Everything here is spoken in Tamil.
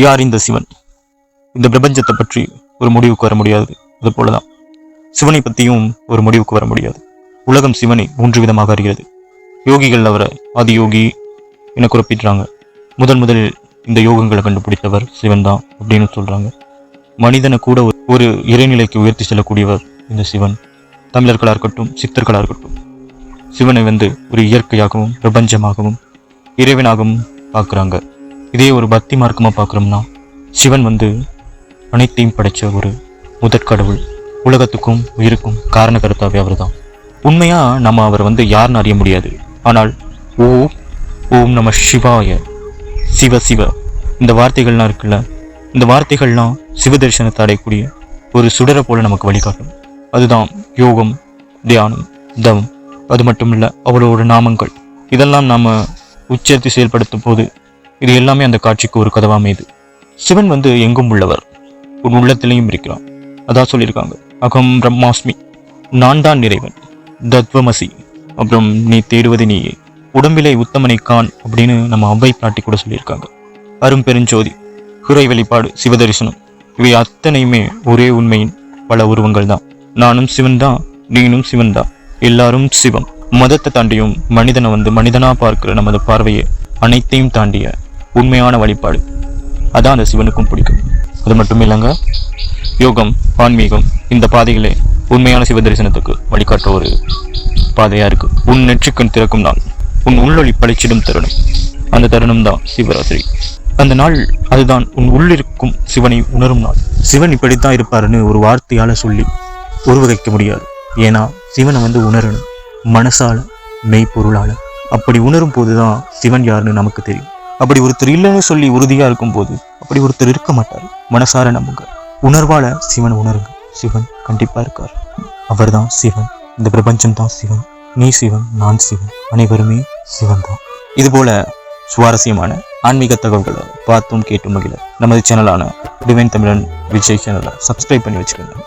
யார் இந்த சிவன்? இந்த பிரபஞ்சத்தை பற்றி ஒரு முடிவுக்கு வர முடியாது. அது போலதான் சிவனை பற்றியும் ஒரு முடிவுக்கு வர முடியாது. உலகம் சிவனை 3 விதமாக அறிகிறது. யோகிகள் அவரை ஆதியோகி என குறிப்பிடுறாங்க. முதலில் இந்த யோகங்களை கண்டுபிடித்தவர் சிவன் தான் அப்படின்னு சொல்றாங்க. மனிதனை கூட ஒரு இறைநிலைக்கு உயர்த்தி செல்லக்கூடியவர் இந்த சிவன். தமிழர்களாக இருக்கட்டும், சித்தர்களாக இருக்கட்டும், சிவனை ஒரு இயற்கையாகவும் பிரபஞ்சமாகவும் இறைவனாகவும் பார்க்குறாங்க. இதே ஒரு பக்தி மார்க்கமாக பார்க்குறோம்னா சிவன் அனைத்தையும் படைத்த ஒரு முதற்கடவுள். உலகத்துக்கும் உயிருக்கும் காரண கருத்தாவே அவர் தான். உண்மையா நம்ம அவர் யாருன்னு அறிய முடியாது. ஆனால் ஓம் நம சிவாய, சிவ சிவ, இந்த வார்த்தைகள்லாம் இருக்குல்ல, இந்த வார்த்தைகள்லாம் சிவ தரிசனத்தை அடையக்கூடிய ஒரு சுடரை போல நமக்கு வழிகாட்டும். அதுதான் யோகம், தியானம், தவம். அது மட்டும் இல்லை, அவளோட நாமங்கள் இதெல்லாம் நாம் உச்சரித்து செயல்படுத்தும் போது இது எல்லாமே அந்த காட்சிக்கு ஒரு கதவா அமையுது. சிவன் எங்கும் உள்ளவர், உன் உள்ளத்திலையும் இருக்கிறான். அதான் சொல்லியிருக்காங்க, அகம் பிரம்மாஸ்மி, நான் தான் நிறைவன், தத்வமசி, அப்புறம் நீ தேடுவது நீயே, உடம்பிலே உத்தமனை கான் அப்படின்னு நம்ம அவ்வை பிராட்டி கூட சொல்லியிருக்காங்க. அரும் பெருஞ்சோதி, குறை வெளிப்பாடு, சிவதரிசனம், இவை அத்தனையுமே ஒரே உண்மையின் பல உருவங்கள் தான். நானும் சிவன் தான், நீனும் சிவன் தான், எல்லாரும் சிவம். மதத்தை தாண்டியும் மனிதனை மனிதனா பார்க்கிற நமது பார்வையை அனைத்தையும் தாண்டிய உண்மையான வழிபாடு. அதான் அந்த சிவனுக்கும் பிடிக்கும். அது மட்டும் இல்லைங்க, யோகம், ஆன்மீகம், இந்த பாதைகளே உண்மையான சிவ தரிசனத்துக்கு வழிகாட்ட ஒரு பாதையா இருக்கு. உன் நெற்றிக்கண் திறக்கும் நாள், உன் உள்ளொளி பளிச்சிடும் தருணம், அந்த தருணம் தான் சிவராத்திரி. அந்த நாள் அதுதான் உன் உள்ளிருக்கும் சிவனை உணரும் நாள். சிவன் இப்படித்தான் இருப்பாருன்னு ஒரு வார்த்தையால சொல்லி உருவகிக்க முடியாது. ஏன்னா சிவனை உணரணும், மனசால, மெய்ப்பொருளால. அப்படி உணரும் போதுதான் சிவன் யாருன்னு நமக்கு தெரியும். அப்படி ஒருத்தர் இல்லைன்னு சொல்லி உறுதியா இருக்கும் போது அப்படி ஒருத்தர் இருக்க மாட்டார். மனசார நம்புங்க, உணர்வால சிவன் உணருங்க. சிவன் கண்டிப்பா இருக்கார். அவர் தான் சிவன். இந்த பிரபஞ்சம் தான் சிவன். நீ சிவன், நான் சிவன், அனைவருமே சிவன் தான். இது போல சுவாரஸ்யமான ஆன்மீக தகவல்களை பார்த்தும் கேட்டும் மகிழ நமது சேனலான டிவைன் தமிழன் விஜய் சேனலை சப்ஸ்கிரைப் பண்ணி வச்சுக்கோங்க.